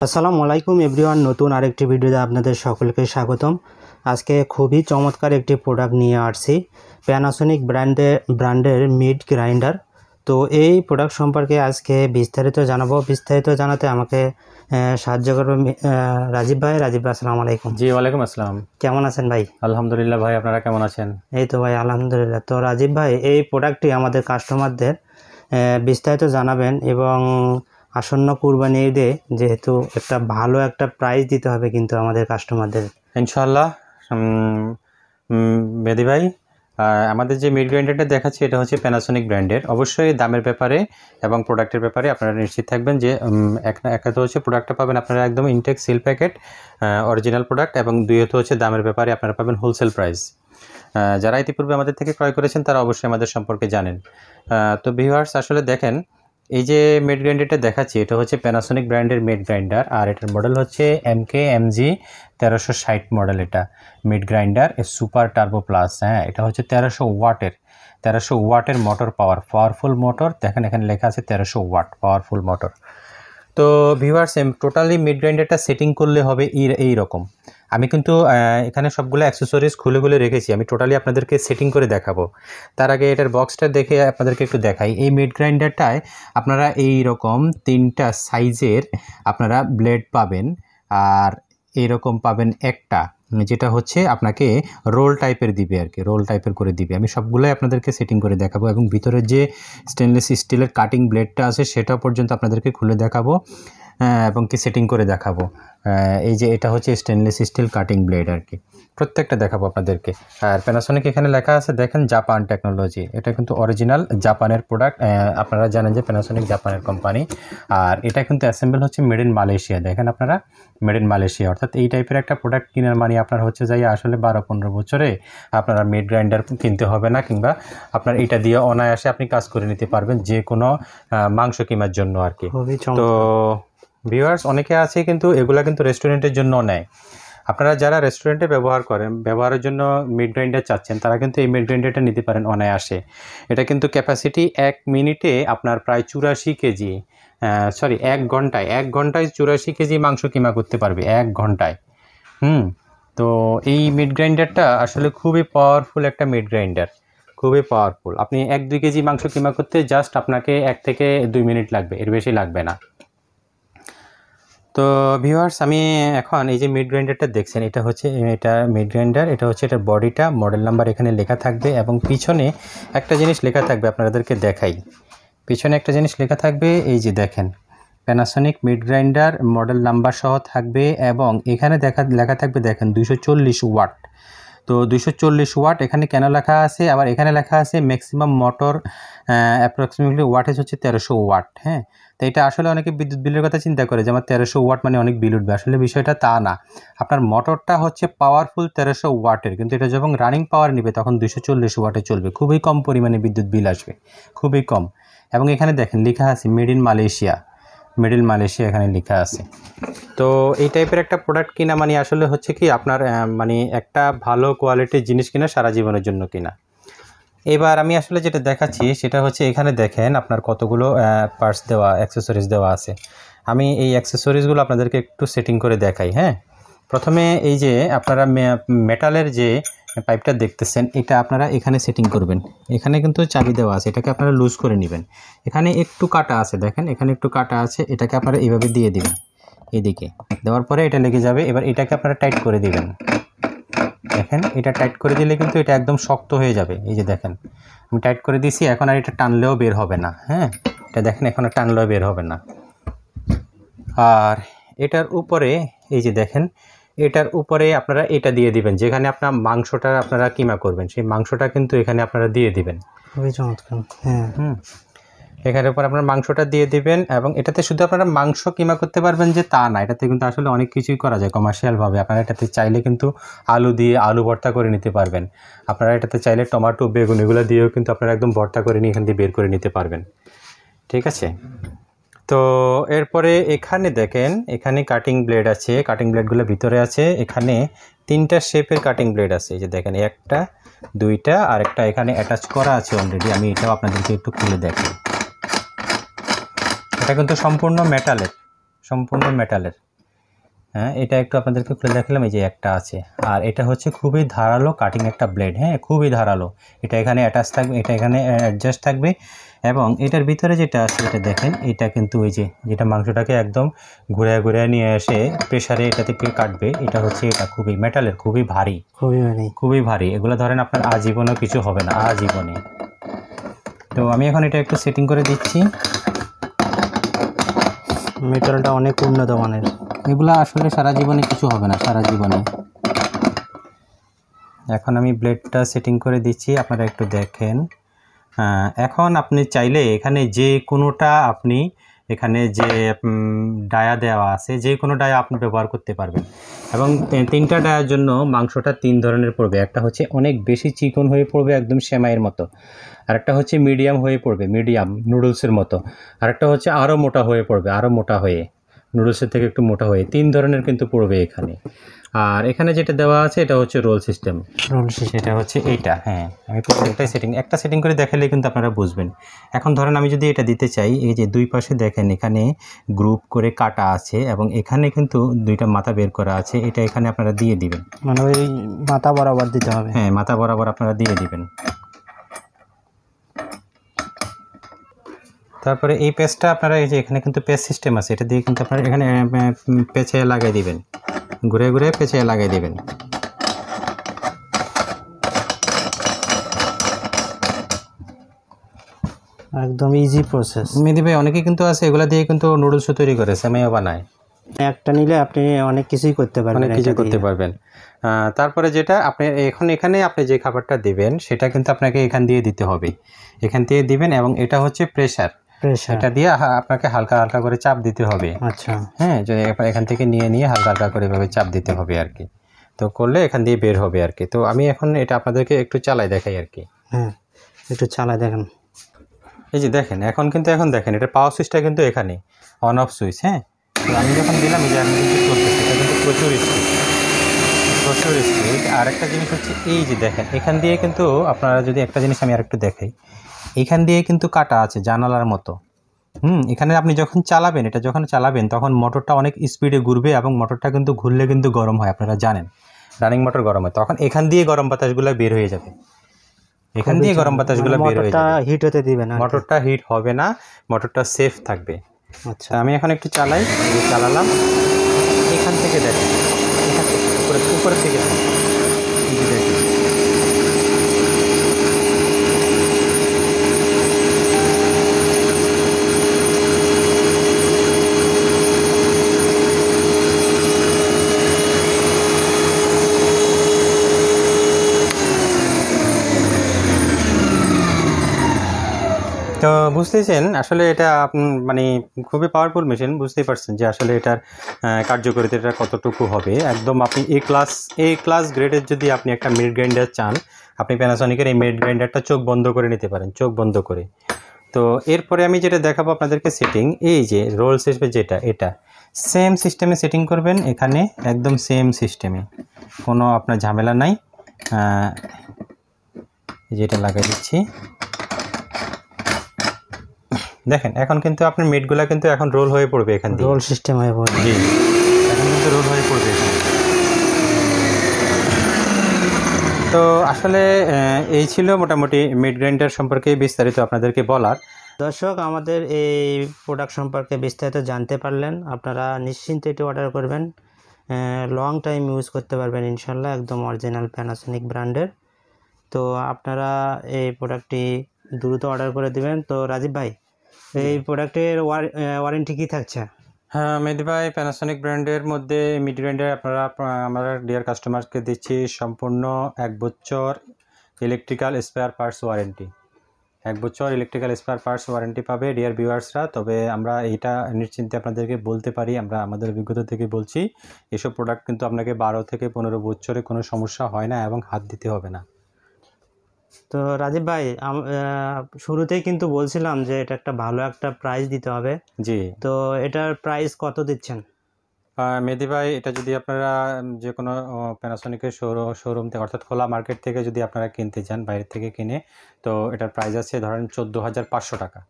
আসসালামু আলাইকুম এভরিওয়ান, নতুন আরেকটি ভিডিওতে আপনাদের সকলকে স্বাগতম। আজকে খুবই চমৎকার একটি প্রোডাক্ট নিয়ে আসছি, প্যানাসোনিক ব্র্যান্ডের মিড গ্রাইন্ডার। তো এই প্রোডাক্ট সম্পর্কে আজকে বিস্তারিত জানাবো। বিস্তারিত জানাতে আমাকে সাহায্য করবে রাজীব ভাই। রাজীব ভাই, আসসালামু আলাইকুম। জি, ওয়ালাইকুম আসসালাম। কেমন আছেন ভাই? আলহামদুলিল্লাহ ভাই, আপনারা কেমন আছেন? এই তো ভাই, আলহামদুলিল্লাহ। তো রাজীব ভাই, এই প্রোডাক্টটি আমাদের কাস্টমারদের বিস্তারিত জানাবেন এবং আসন্ন কুরবানি ঈদে যেহেতু একটা ভালো একটা প্রাইস দিতে হবে কিন্তু আমাদের কাস্টমারদের, ইনশাআল্লাহ। মেহেদি ভাই, আমাদের যে মিড গ্রাইন্ডারটা দেখাচ্ছি এটা হচ্ছে প্যানাসোনিক ব্র্যান্ডের। অবশ্যই দামের ব্যাপারে এবং প্রোডাক্টের ব্যাপারে আপনারা নিশ্চিত থাকবেন যে একটা হচ্ছে প্রোডাক্টটা পাবেন আপনারা একদম intact seal packet original product, এবং দ্বিতীয়ত হচ্ছে দামের ব্যাপারে আপনারা পাবেন হোলসেল প্রাইস। যারা ইতিপূর্বে আমাদের থেকে ক্রয় করেছেন তারা অবশ্যই আমাদের সম্পর্কে জানেন। তো ভিউয়ার্স, আসলে দেখেন, এই যে মিড গ্রাইন্ডারটা দেখাচ্ছি এটা হচ্ছে প্যানাসোনিক ব্র্যান্ডের মিড গ্রাইন্ডার, আর এটার মডেল হচ্ছে MKMG 1360 মডেল। এটা mid grinder super turbo plus. হ্যাঁ, এটা হচ্ছে 1300 ওয়াটের মোটর পাওয়ারফুল মোটর। দেখেন এখানে লেখা আছে 1300 ওয়াট পাওয়ারফুল মোটর। তো ভিউয়ার্স, টোটালি মিড গ্রাইন্ডারটা সেটিং করলে হবে এই রকম। আমি কিন্তু এখানে সবগুলো অ্যাক্সেসরিজ খুলে রেখেছি, আমি টোটালি আপনাদেরকে সেটিং করে দেখাবো। তার আগে এটার বক্সটা দেখে আপনাদেরকে একটু দেখাই। এই মিড গ্রাইন্ডারটায় আপনারা এই রকম 3টা সাইজের আপনারা ব্লেড পাবেন, আর এইরকম পাবেন একটা, যেটা হচ্ছে আপনাকে রোল টাইপের দিবে আর কি, রোল টাইপের করে দিবে। আমি সবগুলোই আপনাদেরকে সেটিং করে দেখাবো এবং ভিতরে যে স্টেনলেস স্টিলের কাটিং ব্লেডটা আছে সেটা পর্যন্ত আপনাদেরকে খুলে দেখাবো এবং কি সেটিং করে দেখাবো। এই যে এটা হচ্ছে স্টেনলেস স্টিল কাটিং ব্লেড আর কি, প্রত্যেকটা দেখাবো আপনাদেরকে। আর প্যানাসোনিক এখানে লেখা আছে দেখেন জাপান টেকনোলজি, এটা কিন্তু অরিজিনাল জাপানের প্রোডাক্ট। আপনারা জানেন যে প্যানাসোনিক জাপানের কোম্পানি, আর এটা কিন্তু অ্যাসেম্বল হচ্ছে মেড ইন মালয়েশিয়া। দেখেন আপনারা, মেড ইন মালয়েশিয়া। অর্থাৎ এই টাইপের একটা প্রোডাক্ট কেনার মানে আপনার হচ্ছে যাই আসলে 12-15 বছরে আপনারা মিড গ্রাইন্ডার কিনতে হবে না, কিংবা আপনার এটা দিয়ে অনায়াসে আপনি কাজ করে নিতে পারবেন যে কোনো মাংস কিমার জন্য আর কি। তো ভিউয়ার্স, অনেকে আছে কিন্তু এগুলা কিন্তু রেস্টুরেন্টের জন্য নেয়। আপনারা যারা রেস্টুরেন্টে ব্যবহারের জন্য মিড গ্রাইন্ডার চাচ্ছেন তারা কিন্তু এই মিড গ্রাইন্ডারটা নিতে পারেন অনায়াসে। এটা কিন্তু ক্যাপাসিটি 1 মিনিটে আপনার প্রায় 84 কেজি, 1 ঘন্টায় 84 কেজি মাংস কিমা করতে পারবে 1 ঘন্টায়। তো এই মিড গ্রাইন্ডারটা আসলে খুবই পাওয়ারফুল একটা মিড গ্রাইন্ডার, খুবই পাওয়ারফুল। আপনি 1-2 কেজি মাংস কিমা করতে জাস্ট আপনাকে 1 থেকে 2 মিনিট লাগবে, এর বেশি লাগবে না। তো ভিউয়ার্স, আমি এখন এই যে মিড গ্রাইন্ডারটা দেখছেন এটা মিড গ্রাইন্ডার। এটা হচ্ছে এটার বডিটা, মডেল নাম্বার এখানে লেখা থাকবে এবং পিছনে একটা জিনিস লেখা থাকবে, আপনাদেরকে দেখাই। পিছনে একটা জিনিস লেখা থাকবে, এই যে দেখেন Panasonic mid grinder model number সহ থাকবে, এবং এখানে লেখা থাকবে দেখেন 240 ওয়াট। তো 240 ওয়াট এখানে কেন লেখা আছে, আবার এখানে লেখা আছে ম্যাক্সিমাম মোটর অ্যাপ্রক্সিমেটলি ওয়াটেজ হচ্ছে 1300 ওয়াট। হ্যাঁ, তো এটা আসলে অনেকে বিদ্যুৎ বিলের কথা চিন্তা করে যে আমার 1300 ওয়াট মানে অনেক বিল উঠবে, আসলে বিষয়টা তা না। আপনার মোটরটা হচ্ছে পাওয়ারফুল 1300 ওয়াটের, কিন্তু এটা যখন রানিং পাওয়ার নেবে তখন 240 ওয়াটে চলবে, খুবই কম পরিমাণে বিদ্যুৎ বিল আসবে, খুবই কম। এবং এখানে দেখেন লেখা আছে মেড ইন মালয়েশিয়া এখানে লেখা আছে। তো এই টাইপের একটা প্রোডাক্ট কিনা মানে আসলে হচ্ছে কি আপনার মানে একটা ভালো কোয়ালিটির জিনিস কিনা সারা জীবনের জন্য কিনা। এবার আমি আসলে যেটা দেখাচ্ছি সেটা হচ্ছে এখানে দেখেন আপনার কতগুলো পার্টস দেওয়া, অ্যাক্সেসরিজ দেওয়া আছে। আমি এই অ্যাক্সেসরিজগুলো আপনাদেরকে একটু সেটিং করে দেখাই। হ্যাঁ, প্রথমে এই যে আপনারা মেটালের যে পাইপটা দেখতেছেন এটা আপনারা এখানে সেটিং করবেন। এখানে কিন্তু চাবি দেওয়া আছে, এটাকে আপনারা লুজ করে নেবেন। এখানে একটু কাটা আছে, দেখেন এখানে একটু কাটা আছে, এটাকে আপনারা এইভাবে দিয়ে দিবেন। এদিকে দেওয়ার পরে এটা লেগে যাবে। এবার এটাকে আপনারা টাইট করে দিবেন। দেখেন এটা টাইট করে দিলে কিন্তু এটা একদম শক্ত হয়ে যাবে। এই যে দেখেন আমি টাইট করে দিয়েছি, এখন আর এটা টানলেও বের হবে না। হ্যাঁ, এটা দেখেন এখন আর টানলেও বের হবে না। আর এটার উপরে এই যে দেখেন, এটার উপরে আপনারা এটা দিয়ে দিবেন, যেখানে আপনার মাংসটা আপনারা কিমা করবেন সেই মাংসটা কিন্তু এখানে আপনারা দিয়ে দিবেন। খুবই চমৎকার। হ্যাঁ, হ্যাঁ, এটা একটু আপনাদেরকে খুলে দেখালাম, এই যে একটা আছে। আর এটা হচ্ছে খুবই ধারালো কাটিং একটা ব্লেড, হ্যাঁ, খুবই ধারালো। এটা এখানে অ্যাটাচ থাকবে, এটা এখানে অ্যাডজাস্ট থাকবে, এবং এটার ভিতরে যেটা আছে এটা দেখেন, এটা কিন্তু ওই যে যেটা মাংসটাকে একদম ঘুরে ঘুরে নিয়ে এসে প্রেসারে এটা থেকে কাটবে, এটা হচ্ছে এটা খুবই মেটালের, খুবই ভারী, খুবই ভারী। এগুলো ধরেন আপনার আজীবনও কিছু হবে না, আজীবনে। তো আমি এখন এটা একটু সেটিং করে দিচ্ছি। মেটালটা অনেক উন্নত মানের, এগুলো আসলে সারা জীবনে কিছু হবে না, সারা জীবনে। এখন আমি ব্লেডটা সেটিং করে দিচ্ছি, আপনারা একটু দেখেন। এখন আপনি চাইলে এখানে যে কোনোটা আপনি এখানে যে ডায়া দেওয়া আছে, যে কোনো ডায়া আপনি ব্যবহার করতে পারবেন। এবং 3টা ডায়ার জন্য মাংসটা 3 ধরনের পড়বে। একটা হচ্ছে অনেক বেশি চিকন হয়ে পড়বে, একদম সেমাইয়ের মতো। আরেকটা হচ্ছে মিডিয়াম হয়ে পড়বে, মিডিয়াম নুডলসের মতো। আরেকটা হচ্ছে আরও মোটা হয়ে পড়বে, আরও মোটা হয়ে, নুডলসের থেকে একটু মোটা হয়ে। 3 ধরনের কিন্তু পড়বে এখানে। আর এখানে যেটা দেওয়া আছে এটা হচ্ছে রোল সিস্টেম, সেটা হচ্ছে এইটা। হ্যাঁ, আমি প্রত্যেকটাই একটা সেটিং করে দেখালে কিন্তু আপনারা বুঝবেন। এখন ধরেন আমি যদি এটা দিতে চাই, এই যে দুই পাশে দেখেন এখানে গ্রুপ করে কাটা আছে, এবং এখানে কিন্তু 2টা মাথা বের করা আছে, এটা এখানে আপনারা দিয়ে দিবেন, মানে ওই মাথা বরাবর দিতে হবে। হ্যাঁ, মাথা বরাবর আপনারা দিয়ে দিবেন। তারপরে এই পেজটা আপনারা, এই যে এখানে কিন্তু পেজ সিস্টেম আছে, এটা দিয়ে কিন্তু আপনারা এখানে পেঁচে লাগিয়ে দিবেন, ঘুরে ঘুরে পেঁচে লাগিয়ে দিবেন। একদম ইজি প্রসেস। মেহেদি ভাই, অনেকে কিন্তু আছে এগুলা দিয়ে কিন্তু নুডলসও তৈরি করে, সেমাইও বানায়। একটা নিলে আপনি অনেক কিছুই করতে পারবেন, অনেক কিছু করতে পারবেন। তারপরে যেটা আপনি এখন এখানে আপনি যে খাবারটা দিবেন সেটা কিন্তু আপনাকে এখান দিয়ে দিতে হবে, এখান দিয়ে দিবেন। এবং এটা হচ্ছে প্রেসার, এটা দিয়ে আপনাকে হালকা হালকা করে চাপ দিতে হবে। আচ্ছা, হ্যাঁ, যে এখান থেকে নিয়ে নিয়ে হালকা হালকা করে এভাবে চাপ দিতে হবে আর কি। তো করলে এখান দিয়ে বের হবে আর কি। তো আমি এখন এটা আপনাদেরকে একটু চালাই দেখাই আর কি। হ্যাঁ, একটু চালাই দেখেন। এই যে দেখেন, এখন দেখেন এটা পাওয়ার সুইচটা কিন্তু এখানে অন অফ সুইচ। হ্যাঁ, তো আমি যখন দিলাম, এই যে আমি কিন্তু চলতেছি, এটা কিন্তু প্রচুর স্পিড, প্রচুর স্পিড। আর একটা জিনিস হচ্ছে, এই যে দেখেন এখান দিয়ে কিন্তু আপনারা যদি একটা জিনিস আমি আরেকটু দেখাই, এখান দিয়ে কিন্তু কাটা আছে জানালার মতো। এখানে আপনি যখন চালাবেন, এটা যখন চালাবেন তখন মোটরটা অনেক স্পিডে ঘুরবে, এবং মোটরটা কিন্তু ঘুরলে কিন্তু গরম হয়, আপনারা জানেন রানিং মোটর গরম হয়, তখন এখান দিয়ে গরম বাতাসগুলো বের হয়ে যাবে, এখান দিয়ে গরম বাতাসগুলো বের হয়ে যাবে। হিট হতে দিবে না, মোটরটা হিট হবে না, মোটরটা সেফ থাকবে। আচ্ছা, আমি এখন একটু চালাই, চালালাম, এখান থেকে দেখেন, এখান থেকে উপরে থেকে দেখেন। তো বুঝতেছেন আসলে এটা মানে খুবই পাওয়ারফুল মেশিন, বুঝতেই পারছেন যে আসলে এটার কার্যকারিতাটা কতটুকু হবে। একদম আপনি এ ক্লাস গ্রেডের যদি আপনি একটা মিড গ্রাইন্ডার চান, আপনি প্যানাসনিকের এই মিড গ্রাইন্ডারটা চোখ বন্ধ করে নিতে পারেন, চোখ বন্ধ করে। তো এরপরে আমি যেটা দেখাবো আপনাদেরকে সেটিং, এই যে রোল সিস্টেম যেটা, এটা সেম সিস্টেমে সেটিং করবেন, এখানে একদম সেম সিস্টেমে, কোনো আপনার ঝামেলা নাই। যেটা লাগাই দিচ্ছি, দেখেন এখন কিন্তু আপনার মিটগুলা কিন্তু এখন রোল হয়ে পড়বে, এখান দিয়ে রোল সিস্টেম হয়ে পড়বে। জি, এখন কিন্তু রোল হয়ে পড়বে এখানে। তো আসলে এই ছিল মোটামুটি মিড গ্রাইন্ডার সম্পর্কে বিস্তারিত আপনাদেরকে বলার। দর্শক, আমাদের এই প্রোডাক্ট সম্পর্কে বিস্তারিত জানতে পারলেন। আপনারা নিশ্চিন্তে এটি অর্ডার করবেন, লং টাইম ইউজ করতে পারবেন ইনশাল্লাহ, একদম অরিজিনাল প্যানাসোনিক ব্র্যান্ডের। তো আপনারা এই প্রোডাক্টটি দ্রুত অর্ডার করে দিবেন। তো রাজীব ভাই, এই প্রোডাক্টের ওয়ারেন্টি কী থাকছে? হ্যাঁ মেহেদি ভাই, প্যানাসোনিক ব্র্যান্ডের মধ্যে মিড গ্রাইন্ডার আপনারা আমরা ডিয়ার কাস্টমারকে দিচ্ছি সম্পূর্ণ 1 বছর ইলেকট্রিক্যাল স্পেয়ার পার্টস ওয়ারেন্টি। 1 বছর ইলেকট্রিক্যাল স্পেয়ার পার্টস ওয়ারেন্টি পাবে ডিয়ার ভিউয়ার্সরা। তবে আমরা এইটা নিশ্চিন্তে আপনাদেরকে বলতে পারি, আমরা আমাদের অভিজ্ঞতা থেকে বলছি, এসব প্রোডাক্ট কিন্তু আপনাকে 12 থেকে 15 বছরে কোনো সমস্যা হয় না, এবং হাত দিতে হবে না। তো রাজীব ভাই, শুরুতেই কিন্তু বলছিলাম যে এটা একটা ভালো একটা প্রাইস দিতে হবে। জি, তো এটার প্রাইস কত দিচ্ছেন? মেহেদি ভাই, এটা যদি আপনারা যে কোনো প্যানাসোনিকের শোরুম থেকে, অর্থাৎ খোলা মার্কেট থেকে যদি আপনারা কিনতে চান, বাইরে থেকে কিনে, তো এটার প্রাইস আছে ধরেন 14,500 টাকা,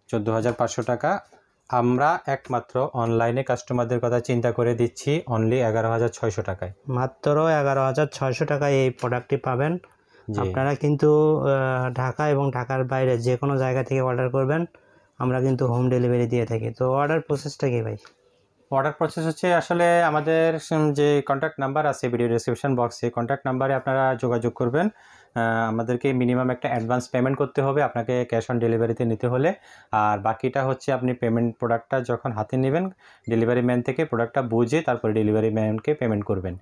14,500 টাকা। আমরা একমাত্র অনলাইনে কাস্টমারদের কথা চিন্তা করে দিচ্ছি অনলি 11,600 টাকায়। মাত্র 11,600 টাকায় এই প্রোডাক্টটি পাবেন। জি। আপনারা কিন্তু ঢাকা এবং ঢাকার বাইরে যে কোনো জায়গা থেকে অর্ডার করবেন, আমরা কিন্তু হোম ডেলিভারি দিয়ে থাকি। তো অর্ডার প্রসেসটা কি ভাই? অর্ডার প্রসেস হচ্ছে আসলে আমাদের যে কন্ট্যাক্ট নাম্বার আছে ভিডিও ডেসক্রিপশন বক্সে, কন্ট্যাক্ট নাম্বারে আপনারা যোগাযোগ করবেন। আমাদেরকে মিনিমাম একটা অ্যাডভান্স পেমেন্ট করতে হবে আপনাকে ক্যাশ অন ডেলিভারিতে নিতে হলে। আর বাকিটা হচ্ছে আপনি প্রোডাক্টটা যখন হাতে নেবেন ডেলিভারি ম্যান থেকে প্রোডাক্টটা বুঝে তারপরে ডেলিভারি ম্যানকে পেমেন্ট করবেন।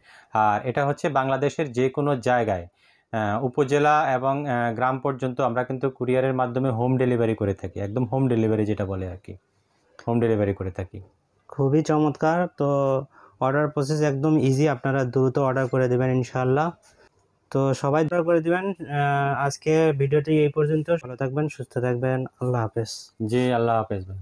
আর এটা হচ্ছে বাংলাদেশের যে কোনো জায়গায় উপজেলা এবং গ্রাম পর্যন্ত আমরা কিন্তু কুরিয়ারের মাধ্যমে হোম ডেলিভারি করে থাকি, একদম হোম ডেলিভারি যেটা বলে আর কি, হোম ডেলিভারি করে থাকি। খুবই চমৎকার। তো অর্ডার প্রসেস একদম ইজি, আপনারা দ্রুত অর্ডার করে দেবেন ইনশাআল্লাহ। তো সবাই অর্ডার করে দেবেন। আজকে ভিডিওটি এই পর্যন্ত। ভালো থাকবেন, সুস্থ থাকবেন, আল্লাহ হাফেজ। জি, আল্লাহ হাফেজ ভাই।